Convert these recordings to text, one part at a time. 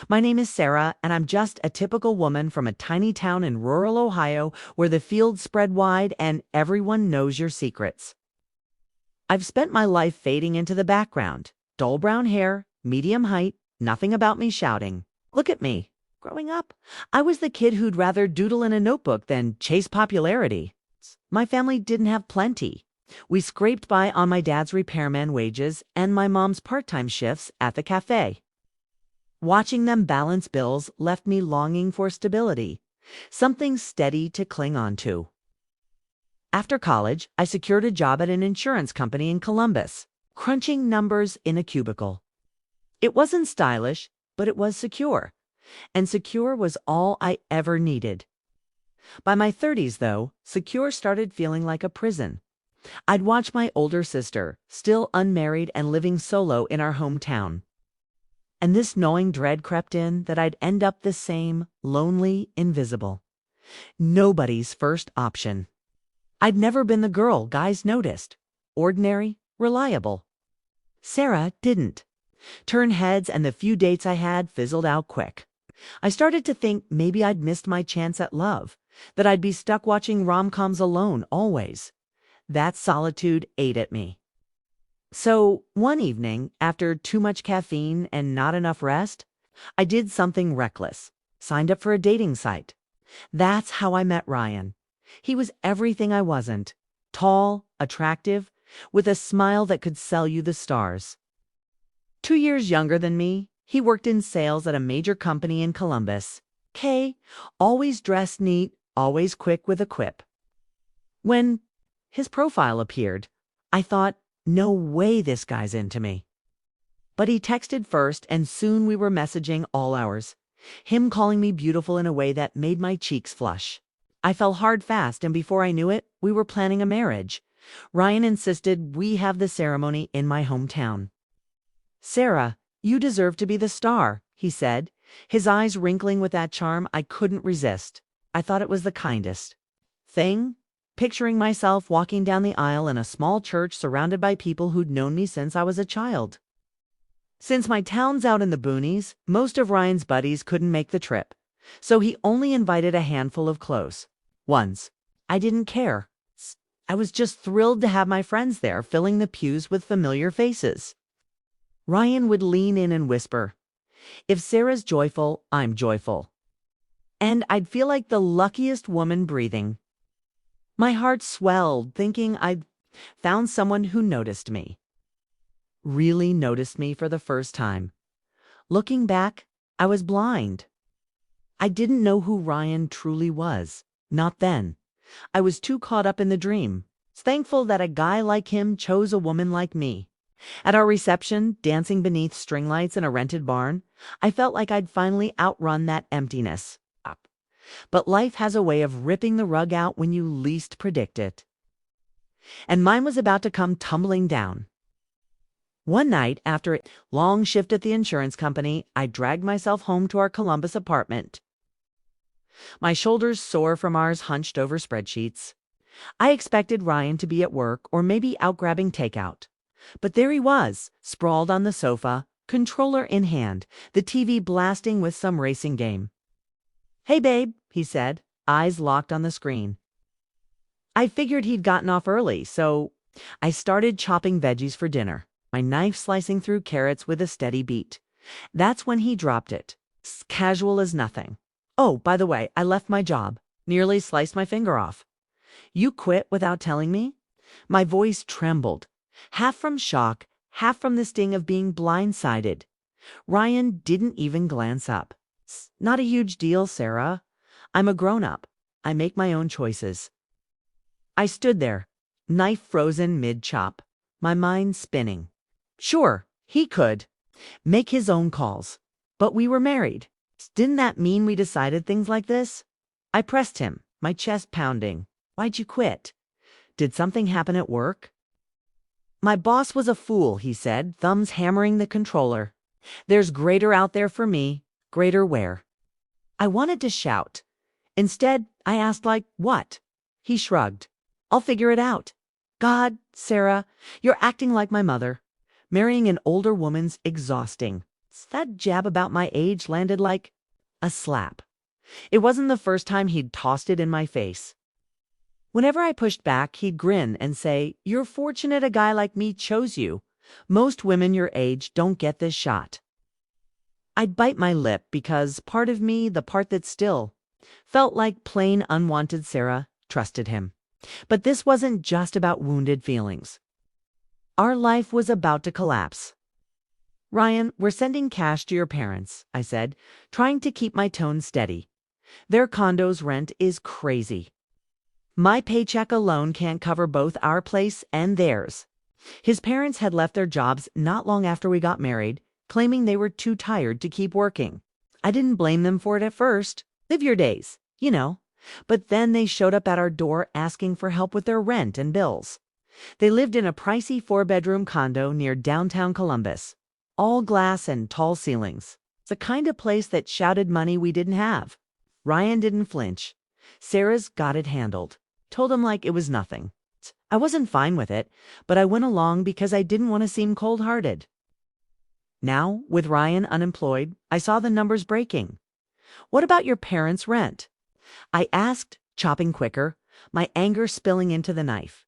My name is Sarah, and I'm just a typical woman from a tiny town in rural Ohio where the fields spread wide and everyone knows your secrets. I've spent my life fading into the background. Dull brown hair, medium height, nothing about me shouting. Look at me. Growing up, I was the kid who'd rather doodle in a notebook than chase popularity. My family didn't have plenty. We scraped by on my dad's repairman wages and my mom's part-time shifts at the cafe. Watching them balance bills left me longing for stability, something steady to cling on to. After college, I secured a job at an insurance company in Columbus, crunching numbers in a cubicle. It wasn't stylish, but it was secure, and secure was all I ever needed. By my 30s, though, secure started feeling like a prison. I'd watch my older sister, still unmarried and living solo in our hometown. And this gnawing dread crept in that I'd end up the same, lonely, invisible. Nobody's first option. I'd never been the girl guys noticed. Ordinary, reliable. Sarah didn't. Turn heads, and the few dates I had fizzled out quick. I started to think maybe I'd missed my chance at love, that I'd be stuck watching rom-coms alone always. That solitude ate at me. So, one evening, after too much caffeine and not enough rest, I did something reckless. Signed up for a dating site. That's how I met Ryan. He was everything I wasn't. Tall, attractive, with a smile that could sell you the stars. 2 years younger than me, he worked in sales at a major company in Columbus. Always dressed neat, always quick with a quip. When his profile appeared, I thought, no way this guy's into me. But he texted first, and soon we were messaging all hours. Him calling me beautiful in a way that made my cheeks flush. I fell hard fast, and before I knew it, we were planning a marriage. Ryan insisted we have the ceremony in my hometown. "Sarah, you deserve to be the star," he said, his eyes wrinkling with that charm I couldn't resist. I thought it was the kindest thing, picturing myself walking down the aisle in a small church surrounded by people who'd known me since I was a child. Since my town's out in the boonies, most of Ryan's buddies couldn't make the trip, so he only invited a handful of close ones. I didn't care. I was just thrilled to have my friends there, filling the pews with familiar faces. Ryan would lean in and whisper, "If Sarah's joyful, I'm joyful." And I'd feel like the luckiest woman breathing. My heart swelled, thinking I'd found someone who noticed me. Really noticed me for the first time. Looking back, I was blind. I didn't know who Ryan truly was. Not then. I was too caught up in the dream. Thankful that a guy like him chose a woman like me. At our reception, dancing beneath string lights in a rented barn, I felt like I'd finally outrun that emptiness. But life has a way of ripping the rug out when you least predict it. And mine was about to come tumbling down. One night, after a long shift at the insurance company, I dragged myself home to our Columbus apartment. My shoulders sore from hours hunched over spreadsheets. I expected Ryan to be at work or maybe out grabbing takeout. But there he was, sprawled on the sofa, controller in hand, the TV blasting with some racing game. "Hey, babe," he said, eyes locked on the screen. I figured he'd gotten off early, so I started chopping veggies for dinner, my knife slicing through carrots with a steady beat. That's when he dropped it, casual as nothing. "Oh, by the way, I left my job. Nearly sliced my finger off." "You quit without telling me?" My voice trembled, half from shock, half from the sting of being blindsided. Ryan didn't even glance up. "Not a huge deal, Sarah. I'm a grown-up. I make my own choices." I stood there, knife frozen mid-chop, my mind spinning. Sure, he could make his own calls, but we were married. Didn't that mean we decided things like this? I pressed him, my chest pounding. "Why'd you quit? Did something happen at work?" "My boss was a fool," he said, thumbs hammering the controller. "There's greater out there for me. Greater where?" I wanted to shout. Instead, I asked, like, what? He shrugged. "I'll figure it out." "God, Sarah, you're acting like my mother. Marrying an older woman's exhausting. That jab about my age landed like a slap. It wasn't the first time he'd tossed it in my face. Whenever I pushed back, he'd grin and say, "You're fortunate a guy like me chose you. Most women your age don't get this shot." I'd bite my lip because part of me, the part that still felt like plain unwanted Sarah, trusted him. But this wasn't just about wounded feelings. Our life was about to collapse. "Ryan, we're sending cash to your parents," I said, trying to keep my tone steady. "Their condo's rent is crazy. My paycheck alone can't cover both our place and theirs." His parents had left their jobs not long after we got married, claiming they were too tired to keep working. I didn't blame them for it at first. Live your days, you know. But then they showed up at our door asking for help with their rent and bills. They lived in a pricey 4-bedroom condo near downtown Columbus. All glass and tall ceilings. It's the kind of place that shouted money we didn't have. Ryan didn't flinch. Sarah's got it handled. Told him like it was nothing. I wasn't fine with it, but I went along because I didn't want to seem cold-hearted. Now, with Ryan unemployed, I saw the numbers breaking. "What about your parents' rent?" I asked, chopping quicker, my anger spilling into the knife.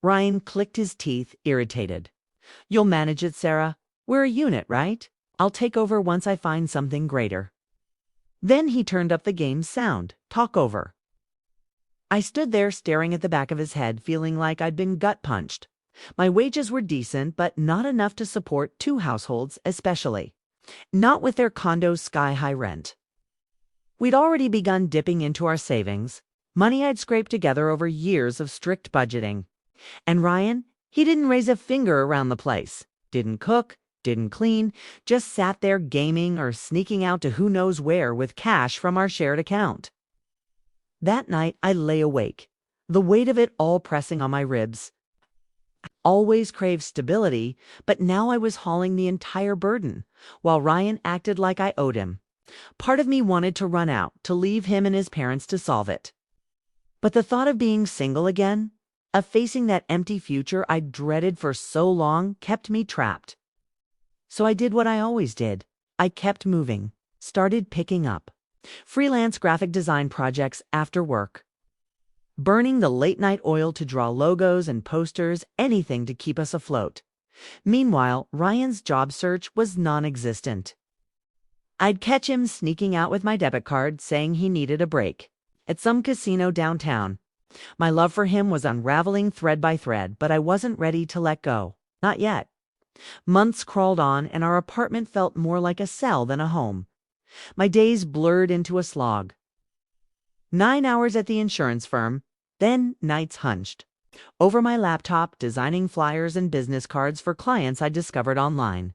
Ryan clicked his teeth, irritated. "You'll manage it, Sarah. We're a unit, right? I'll take over once I find something greater." Then he turned up the game's sound. Talk over. I stood there staring at the back of his head, feeling like I'd been gut-punched. My wages were decent, but not enough to support 2 households, especially. Not with their condo's sky-high rent. We'd already begun dipping into our savings, money I'd scraped together over years of strict budgeting. And Ryan, he didn't raise a finger around the place. Didn't cook, didn't clean, just sat there gaming or sneaking out to who knows where with cash from our shared account. That night, I lay awake, the weight of it all pressing on my ribs. I always craved stability, but now I was hauling the entire burden, while Ryan acted like I owed him. Part of me wanted to run out, to leave him and his parents to solve it. But the thought of being single again, of facing that empty future I'd dreaded for so long, kept me trapped. So I did what I always did. I kept moving, started picking up freelance graphic design projects after work. Burning the late-night oil to draw logos and posters, anything to keep us afloat. Meanwhile, Ryan's job search was non-existent. I'd catch him sneaking out with my debit card, saying he needed a break. At some casino downtown. My love for him was unraveling thread by thread, but I wasn't ready to let go. Not yet. Months crawled on, and our apartment felt more like a cell than a home. My days blurred into a slog. 9 hours at the insurance firm, then nights hunched over my laptop, designing flyers and business cards for clients I discovered online.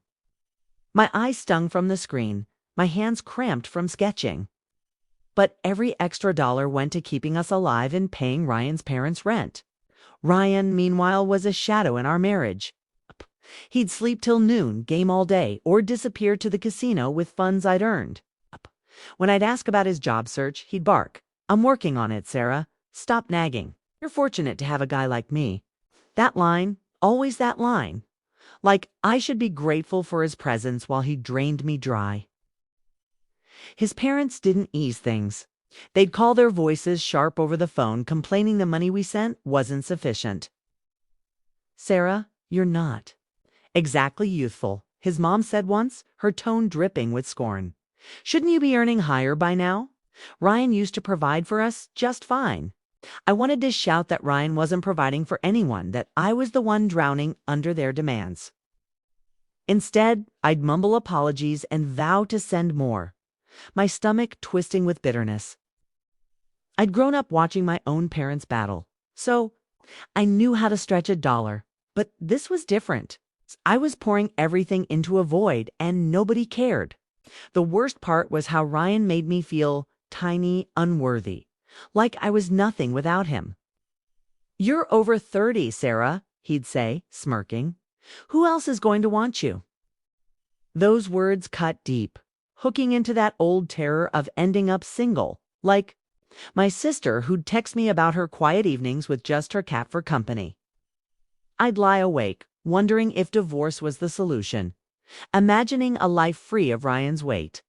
My eyes stung from the screen, my hands cramped from sketching. But every extra dollar went to keeping us alive and paying Ryan's parents' rent. Ryan, meanwhile, was a shadow in our marriage. He'd sleep till noon, game all day, or disappear to the casino with funds I'd earned. When I'd ask about his job search, he'd bark, "I'm working on it, Sarah. Stop nagging. You're fortunate to have a guy like me." That line, always that line. Like I should be grateful for his presence while he drained me dry. His parents didn't ease things. They'd call their voices sharp over the phone, complaining the money we sent wasn't sufficient. "Sarah, you're not exactly youthful," his mom said once, her tone dripping with scorn. "Shouldn't you be earning higher by now? Ryan used to provide for us just fine." I wanted to shout that Ryan wasn't providing for anyone, that I was the one drowning under their demands. Instead, I'd mumble apologies and vow to send more, my stomach twisting with bitterness. I'd grown up watching my own parents battle, so I knew how to stretch a dollar. But this was different. I was pouring everything into a void, and nobody cared. The worst part was how Ryan made me feel tiny, unworthy, like I was nothing without him. "You're over 30, Sarah," he'd say, smirking. "Who else is going to want you?" Those words cut deep, hooking into that old terror of ending up single, like my sister who'd text me about her quiet evenings with just her cat for company. I'd lie awake, wondering if divorce was the solution. imagining a life free of Ryan's weight.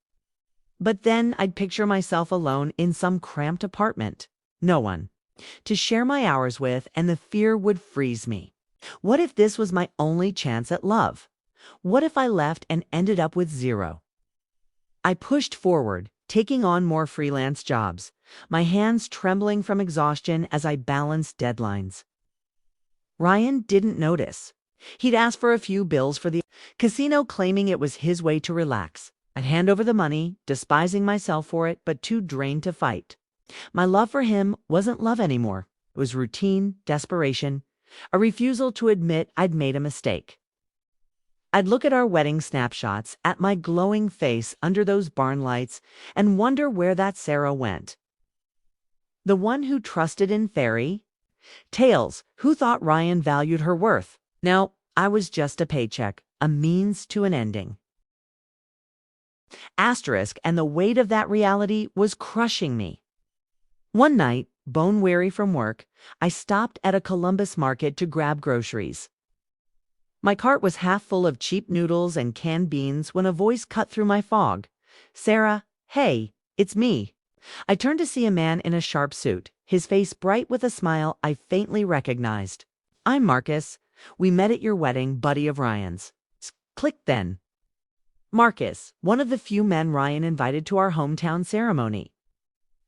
But then I'd picture myself alone in some cramped apartment. No one to share my hours with, and the fear would freeze me. What if this was my only chance at love? What if I left and ended up with zero? I pushed forward, taking on more freelance jobs, my hands trembling from exhaustion as I balanced deadlines. Ryan didn't notice. He'd ask for a few bills for the casino, claiming it was his way to relax. I'd hand over the money, despising myself for it, but too drained to fight. My love for him wasn't love anymore. It was routine, desperation, a refusal to admit I'd made a mistake. I'd look at our wedding snapshots, at my glowing face under those barn lights, and wonder where that Sarah went. The one who trusted in fairy tales, who thought Ryan valued her worth. Now, I was just a paycheck, a means to an ending. Asterisk, and the weight of that reality was crushing me. One night, bone-weary from work, I stopped at a Columbus market to grab groceries. My cart was half full of cheap noodles and canned beans when a voice cut through my fog. "Sarah, hey, it's me." I turned to see a man in a sharp suit, his face bright with a smile I faintly recognized. "I'm Marcus. We met at your wedding, buddy of Ryan's." Click then. Marcus, one of the few men Ryan invited to our hometown ceremony.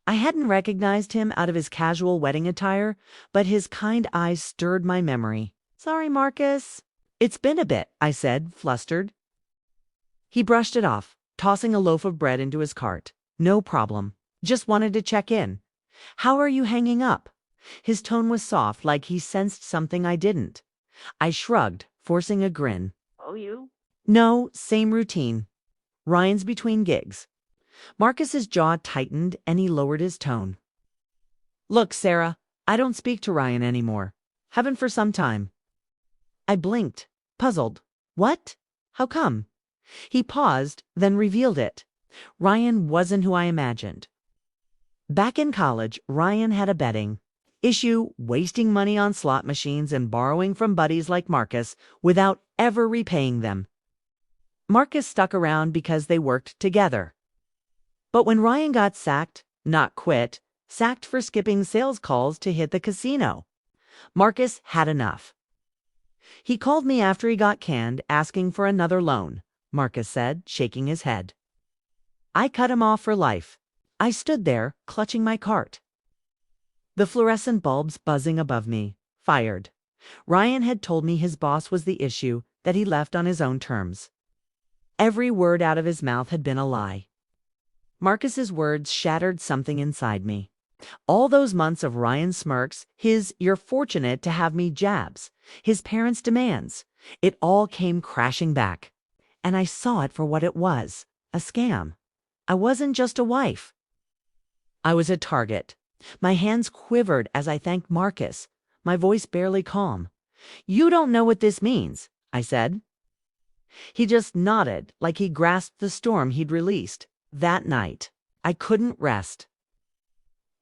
I hadn't recognized him out of his casual wedding attire, but his kind eyes stirred my memory. "Sorry, Marcus. It's been a bit," I said, flustered. He brushed it off, tossing a loaf of bread into his cart. "No problem. Just wanted to check in. How are you hanging up?" His tone was soft, like he sensed something I didn't. I shrugged, forcing a grin. "Oh, you?" "No, same routine. Ryan's between gigs." Marcus's jaw tightened and he lowered his tone. "Look, Sarah, I don't speak to Ryan anymore. Haven't for some time." I blinked, puzzled. "What? How come?" He paused, then revealed it. Ryan wasn't who I imagined. Back in college, Ryan had a betting issue, wasting money on slot machines and borrowing from buddies like Marcus without ever repaying them. Marcus stuck around because they worked together. But when Ryan got sacked, not quit, sacked for skipping sales calls to hit the casino, Marcus had enough. "He called me after he got canned, asking for another loan," Marcus said, shaking his head. I cut him off for life. I stood there, clutching my cart. The fluorescent bulbs buzzing above me. Fired. Ryan had told me his boss was the issue, that he left on his own terms. Every word out of his mouth had been a lie. Marcus's words shattered something inside me. All those months of Ryan's smirks, his "you're fortunate to have me" jabs, his parents' demands, it all came crashing back. And I saw it for what it was, a scam. I wasn't just a wife. I was a target. My hands quivered as I thanked Marcus, my voice barely calm. "You don't know what this means," I said. He just nodded, like he grasped the storm he'd released. That night, I couldn't rest.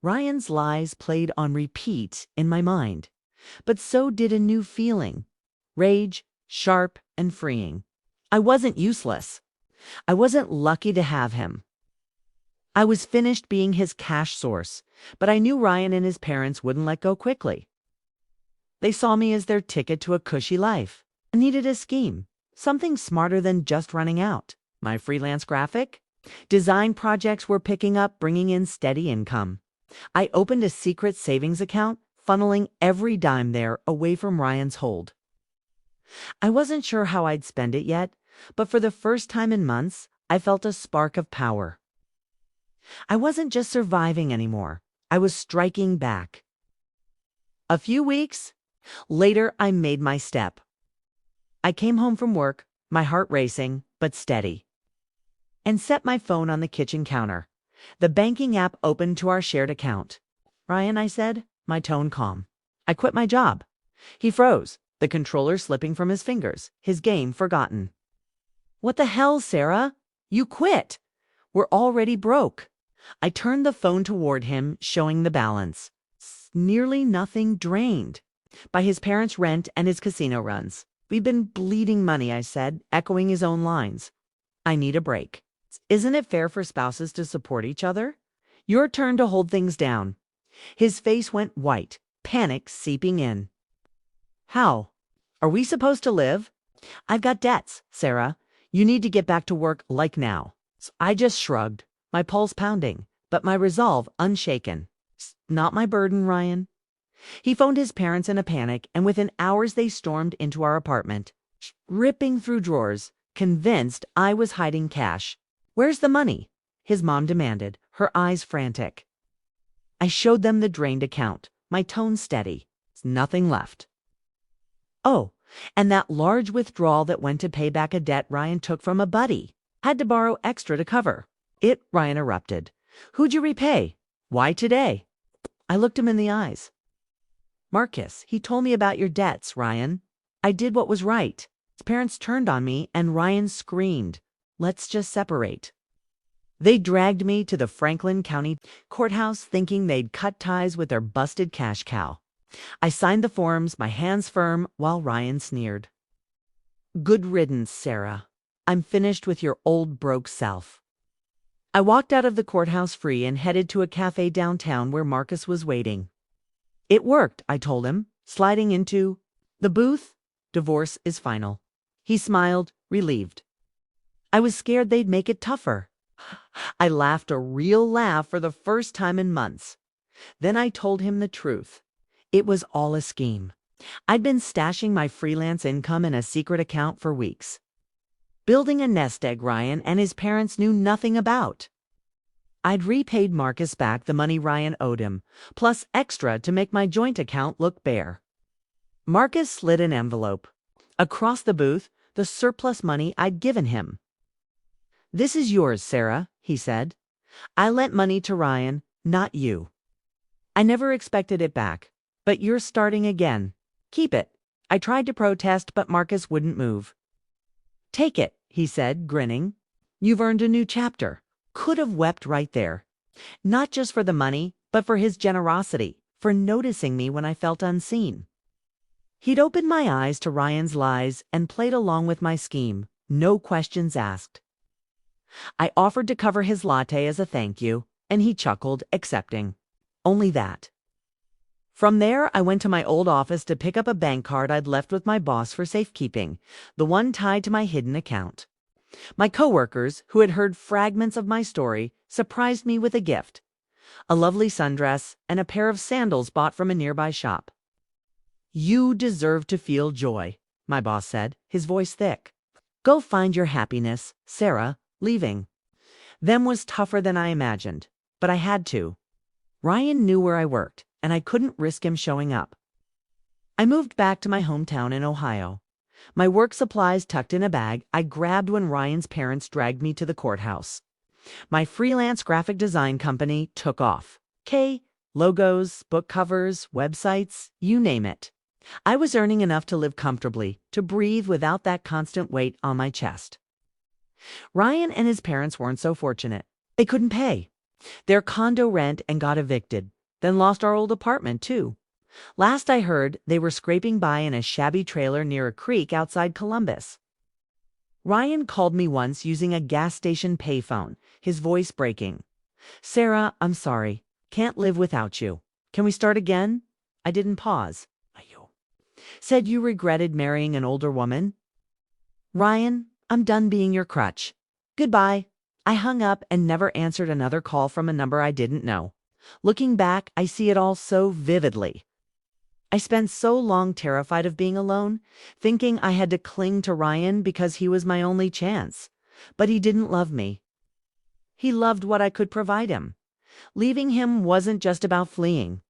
Ryan's lies played on repeat in my mind, but so did a new feeling. Rage, sharp and freeing. I wasn't useless. I wasn't lucky to have him. I was finished being his cash source, but I knew Ryan and his parents wouldn't let go quickly. They saw me as their ticket to a cushy life. I needed a scheme, something smarter than just running out. My freelance graphic design projects were picking up, bringing in steady income. I opened a secret savings account, funneling every dime there away from Ryan's hold. I wasn't sure how I'd spend it yet, but for the first time in months, I felt a spark of power. I wasn't just surviving anymore. I was striking back. A few weeks later, I made my step. I came home from work, my heart racing, but steady, and set my phone on the kitchen counter. The banking app opened to our shared account. "Ryan," I said, my tone calm. "I quit my job." He froze, the controller slipping from his fingers, his game forgotten. "What the hell, Sarah? You quit. We're already broke." I turned the phone toward him, showing the balance. Nearly nothing, drained by his parents' rent and his casino runs. We've been bleeding money, I said, echoing his own lines. I need a break. Isn't it fair for spouses to support each other? Your turn to hold things down. His face went white, panic seeping in. How? Are we supposed to live? I've got debts, Sarah. You need to get back to work like now. I just shrugged, my pulse pounding, but my resolve unshaken. Not my burden, Ryan. He phoned his parents in a panic, and within hours they stormed into our apartment, ripping through drawers, convinced I was hiding cash. Where's the money? His mom demanded, her eyes frantic. I showed them the drained account, my tone steady. Nothing left. Oh, and that large withdrawal that went to pay back a debt Ryan took from a buddy. Had to borrow extra to cover. It, Ryan erupted. Who'd you repay? Why today? I looked him in the eyes. Marcus, he told me about your debts, Ryan. I did what was right. His parents turned on me, and Ryan screamed, "Let's just separate." They dragged me to the Franklin County courthouse thinking they'd cut ties with their busted cash cow. I signed the forms, my hands firm, while Ryan sneered. Good riddance, Sarah. I'm finished with your old broke self. I walked out of the courthouse free and headed to a cafe downtown where Marcus was waiting. It worked, I told him, sliding into the booth. Divorce is final. He smiled, relieved. I was scared they'd make it tougher. I laughed a real laugh for the first time in months. Then I told him the truth. It was all a scheme. I'd been stashing my freelance income in a secret account for weeks. Building a nest egg Ryan and his parents knew nothing about. I'd repaid Marcus back the money Ryan owed him, plus extra to make my joint account look bare. Marcus slid an envelope. Across the booth, the surplus money I'd given him. This is yours, Sarah, he said. I lent money to Ryan, not you. I never expected it back, but you're starting again. Keep it. I tried to protest, but Marcus wouldn't move. Take it, he said, grinning. You've earned a new chapter. Could have wept right there. Not just for the money, but for his generosity, for noticing me when I felt unseen. He'd opened my eyes to Ryan's lies and played along with my scheme, no questions asked. I offered to cover his latte as a thank you, and he chuckled, accepting. Only that. From there, I went to my old office to pick up a bank card I'd left with my boss for safekeeping, the one tied to my hidden account. My coworkers, who had heard fragments of my story, surprised me with a gift. A lovely sundress and a pair of sandals bought from a nearby shop. You deserve to feel joy, my boss said, his voice thick. Go find your happiness, Sarah. Leaving them was tougher than I imagined, but I had to. Ryan knew where I worked, and I couldn't risk him showing up. I moved back to my hometown in Ohio. My work supplies tucked in a bag I grabbed when Ryan's parents dragged me to the courthouse. My freelance graphic design company took off. Logos, book covers, websites, you name it. I was earning enough to live comfortably, to breathe without that constant weight on my chest. Ryan and his parents weren't so fortunate. They couldn't pay their condo rent and got evicted, then lost our old apartment too. Last I heard, they were scraping by in a shabby trailer near a creek outside Columbus. Ryan called me once using a gas station payphone, his voice breaking. Sarah, I'm sorry. Can't live without you. Can we start again? I didn't pause. Said you regretted marrying an older woman? Ryan, I'm done being your crutch. Goodbye. I hung up and never answered another call from a number I didn't know. Looking back, I see it all so vividly. I spent so long terrified of being alone, thinking I had to cling to Ryan because he was my only chance. But he didn't love me. He loved what I could provide him. Leaving him wasn't just about fleeing.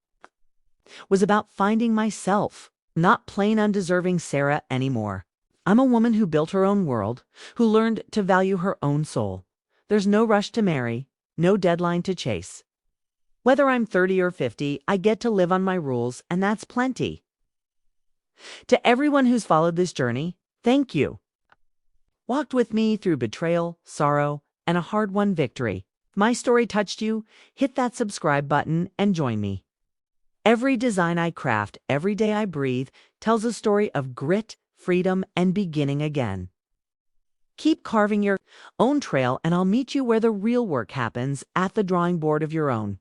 It was about finding myself, not plain undeserving Sarah anymore. I'm a woman who built her own world, who learned to value her own soul. There's no rush to marry, no deadline to chase. Whether I'm 30 or 50, I get to live on my rules, and that's plenty. To everyone who's followed this journey, thank you. Walked with me through betrayal, sorrow, and a hard-won victory. If my story touched you, hit that subscribe button and join me. Every design I craft, every day I breathe, tells a story of grit, freedom, and beginning again. Keep carving your own trail, and I'll meet you where the real work happens, at the drawing board of your own.